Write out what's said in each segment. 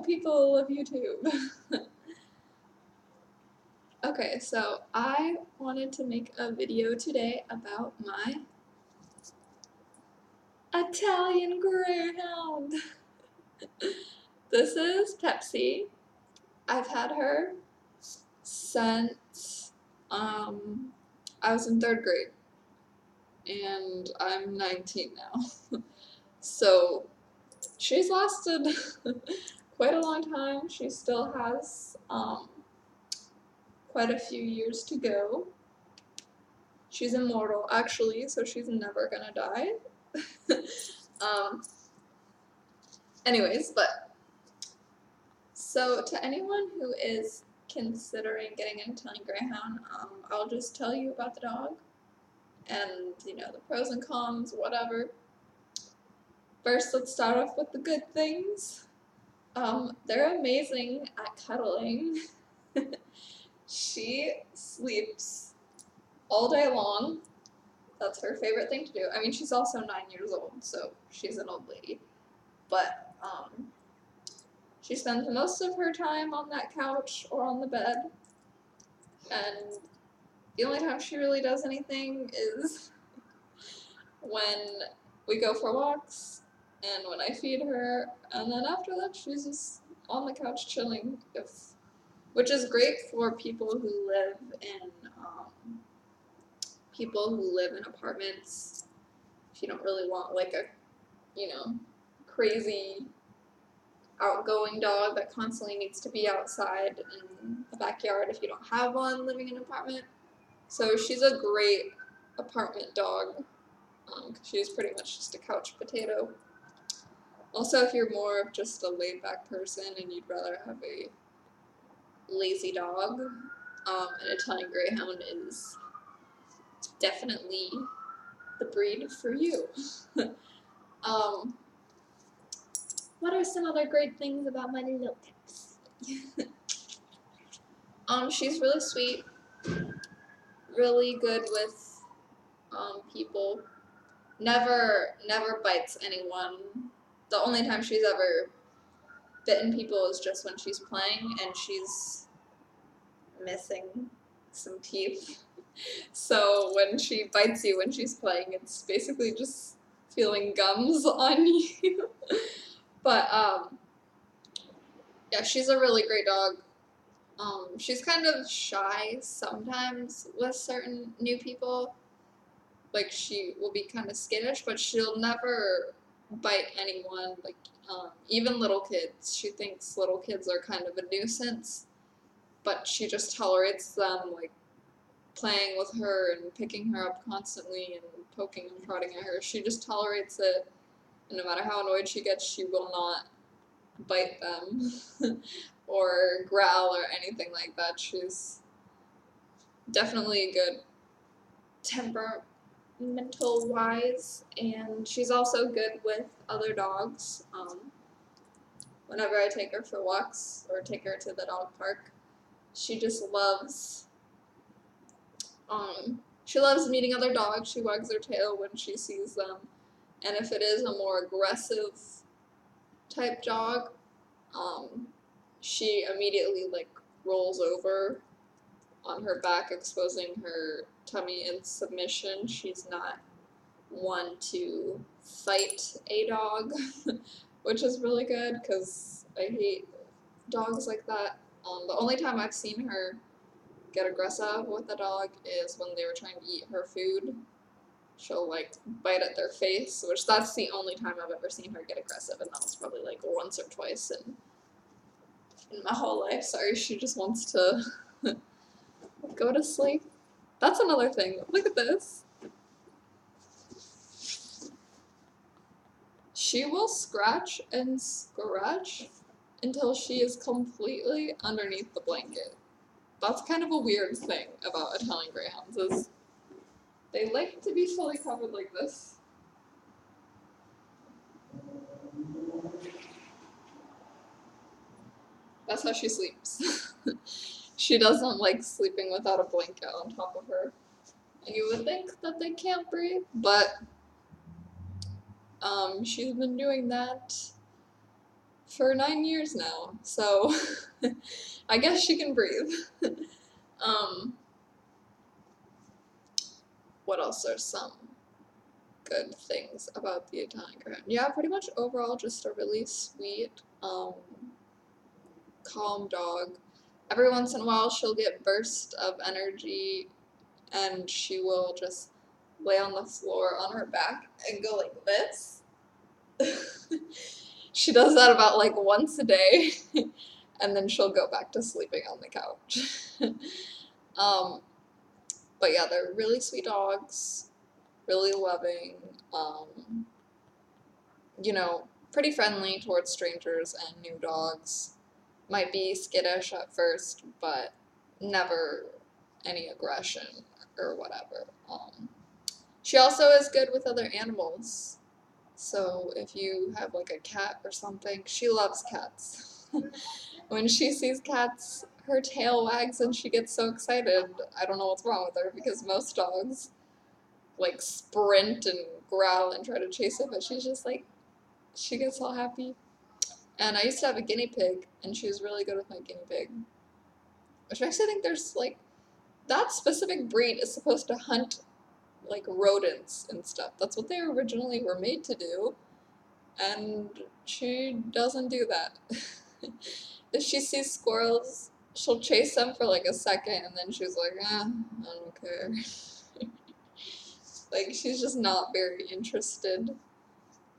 people of YouTube. Okay, so I wanted to make a video today about my Italian Greyhound. This is Pepsi. I've had her since I was in 3rd grade, and I'm 19 now. So she's lasted quite a long time. She still has quite a few years to go. She's immortal, actually, so she's never gonna die. Anyways, so to anyone who is considering getting an Italian Greyhound, I'll just tell you about the dog and, the pros and cons, whatever. First, let's start off with the good things. They're amazing at cuddling. She sleeps all day long. That's her favorite thing to do. I mean, she's also 9 years old, so she's an old lady. But, she spends most of her time on that couch or on the bed. And the only time she really does anything is when we go for walks and when I feed her. And then after that, she's just on the couch chilling, which is great for people who live in apartments. If you don't really want like a, crazy outgoing dog that constantly needs to be outside in the backyard if you don't have one living in an apartment. So she's a great apartment dog because she's pretty much just a couch potato. Also, if you're more of just a laid-back person and you'd rather have a lazy dog, an Italian Greyhound is definitely the breed for you. What are some other great things about my little Pips? She's really sweet, really good with people. Never bites anyone. The only time she's ever bitten people is just when she's playing and she's missing some teeth. So when she bites you when she's playing, it's basically just feeling gums on you. But yeah, she's a really great dog. She's kind of shy sometimes with certain new people. Like, she will be kind of skittish, but she'll never bite anyone, like, even little kids. She thinks little kids are kind of a nuisance, but she just tolerates them, like, playing with her and picking her up constantly and poking and prodding at her. She just tolerates it, and no matter how annoyed she gets, she will not bite them or growl or anything like that. She's definitely a good temperamental wise, and she's also good with other dogs. Whenever I take her for walks or take her to the dog park, she just loves meeting other dogs. She wags her tail when she sees them, and if it is a more aggressive type dog, she immediately rolls over on her back, exposing her tummy in submission. She's not one to fight a dog, which is really good because I hate dogs like that. The only time I've seen her get aggressive with a dog is when they were trying to eat her food. She'll bite at their face, which that's the only time I've ever seen her get aggressive, and that was probably once or twice in my whole life. Sorry, she just wants to go to sleep. That's another thing. Look at this. She will scratch and scratch until she is completely underneath the blanket. That's kind of a weird thing about Italian Greyhounds, is they like to be fully covered like this. That's how she sleeps. She doesn't like sleeping without a blanket on top of her. And you would think that they can't breathe, but she's been doing that for 9 years now, so I guess she can breathe. um, what else are some good things about the Italian Greyhound? Yeah, pretty much overall just a really sweet, calm dog. Every once in a while she'll get bursts of energy and she will just lay on the floor on her back and go like this. She does that about like once a day and then she'll go back to sleeping on the couch. um, but yeah, they're really sweet dogs, really loving, you know, pretty friendly towards strangers and new dogs. Might be skittish at first, but never any aggression or whatever. She also is good with other animals. So if you have like a cat or something, she loves cats. When she sees cats, her tail wags and she gets so excited. I don't know what's wrong with her because most dogs like sprint and growl and try to chase it, but she's just like, she gets all happy. And I used to have a guinea pig, and she was really good with my guinea pig. Which makes me think there's like, that specific breed is supposed to hunt like rodents and stuff. That's what they originally were made to do. And she doesn't do that. If she sees squirrels, she'll chase them for like a second and then she's like, I don't care. Like, she's just not very interested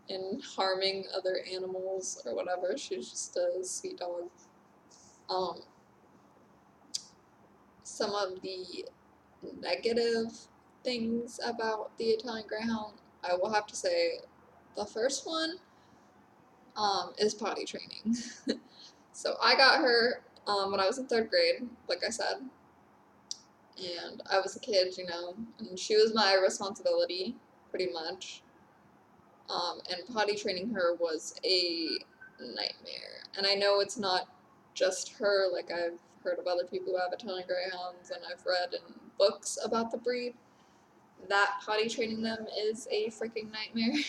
in harming other animals or whatever. She's just a sweet dog. Some of the negative things about the Italian Greyhound, I will have to say the first one is potty training. So I got her when I was in 3rd grade, like I said, and I was a kid, you know, and she was my responsibility, pretty much. And potty training her was a nightmare. And I know it's not just her, like I've heard of other people who have Italian Greyhounds, and I've read in books about the breed, that potty training them is a freaking nightmare.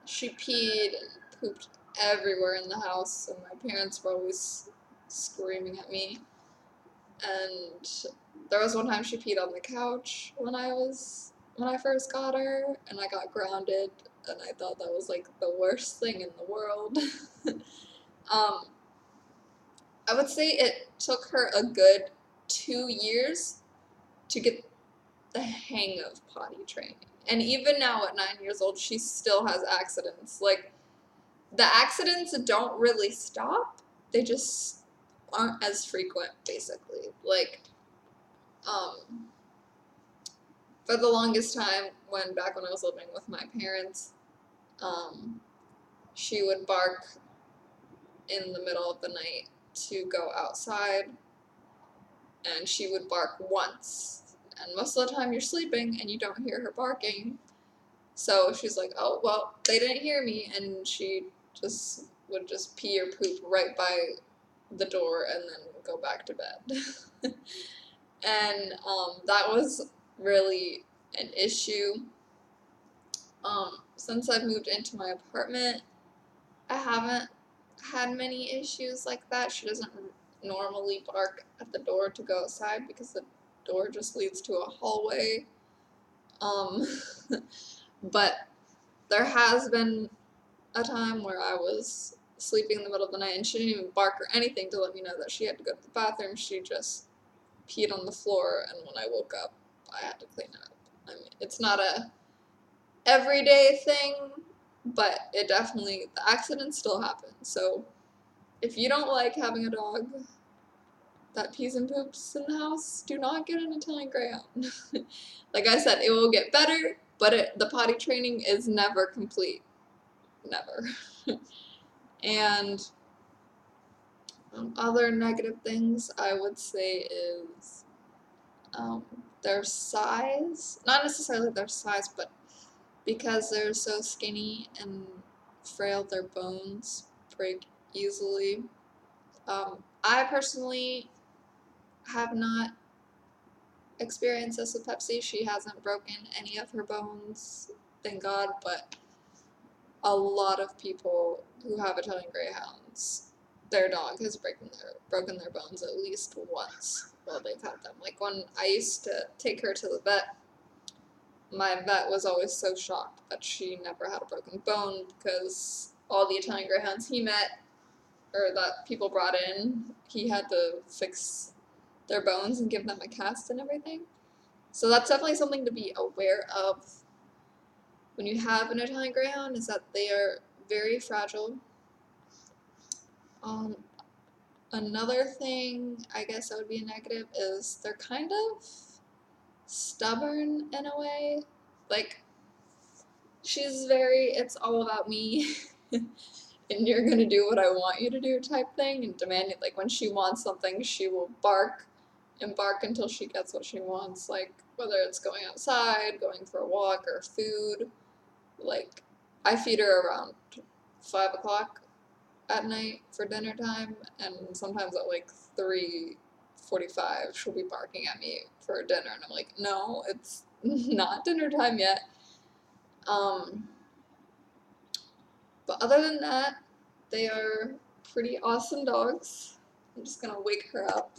She peed and pooped everywhere in the house, and my parents were always screaming at me. And there was one time she peed on the couch when I first got her, and I got grounded, and I thought that was like the worst thing in the world. I would say it took her a good 2 years to get the hang of potty training. And even now at 9 years old, she still has accidents. Like, the accidents don't really stop. They just aren't as frequent, basically. Like, for the longest time, back when I was living with my parents, she would bark in the middle of the night to go outside, and she would bark once. And most of the time you're sleeping and you don't hear her barking. So she's like, oh, well, they didn't hear me, and she would just pee or poop right by the door and then go back to bed. And that was really an issue. Since I've moved into my apartment, I haven't had many issues like that. She doesn't normally bark at the door to go outside because the door just leads to a hallway. But there has been a time where I was sleeping in the middle of the night and she didn't even bark or anything to let me know that she had to go to the bathroom. She just peed on the floor, and when I woke up, I had to clean it up. I mean, it's not a everyday thing, but it definitely, the accidents still happen. So if you don't like having a dog that pees and poops in the house, do not get an Italian Greyhound. Like I said, it will get better, but the potty training is never complete. Never. And other negative things I would say is their size. Not necessarily their size, but because they're so skinny and frail, their bones break easily. I personally have not experienced this with Pepsi. She hasn't broken any of her bones, thank God, but a lot of people who have Italian Greyhounds, their dog has broken their bones at least once while they've had them. Like when I used to take her to the vet, my vet was always so shocked that she never had a broken bone because all the Italian Greyhounds he met or that people brought in, he had to fix their bones and give them a cast and everything. So that's definitely something to be aware of when you have an Italian Greyhound, is that they are very fragile. Um, Another thing I guess that would be a negative is they're kind of stubborn in a way. Like, she's very, it's all about me, and you're gonna do what I want you to do type thing, and demanding, like, when she wants something, she will bark and bark until she gets what she wants, like, whether it's going outside, going for a walk, or food. Like, I feed her around 5 o'clock at night for dinner time, and sometimes at like 3:45 she'll be barking at me for dinner, and I'm like, no, it's not dinner time yet. But other than that, they are pretty awesome dogs. I'm just gonna wake her up.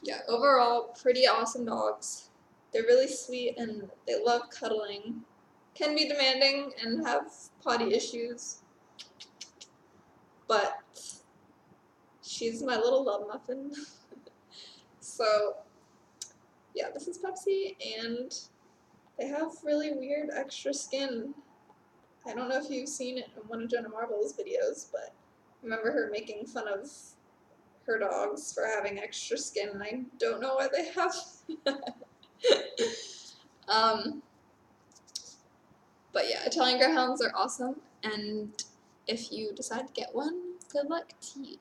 Yeah, overall, pretty awesome dogs. They're really sweet and they love cuddling. Can be demanding and have potty issues, but she's my little love muffin. So, yeah, this is Pepsi, and they have really weird extra skin. I don't know if you've seen it in one of Jenna Marbles' videos, but I remember her making fun of her dogs for having extra skin, and I don't know why they have. But yeah, Italian Greyhounds are awesome, and if you decide to get one, good luck to you.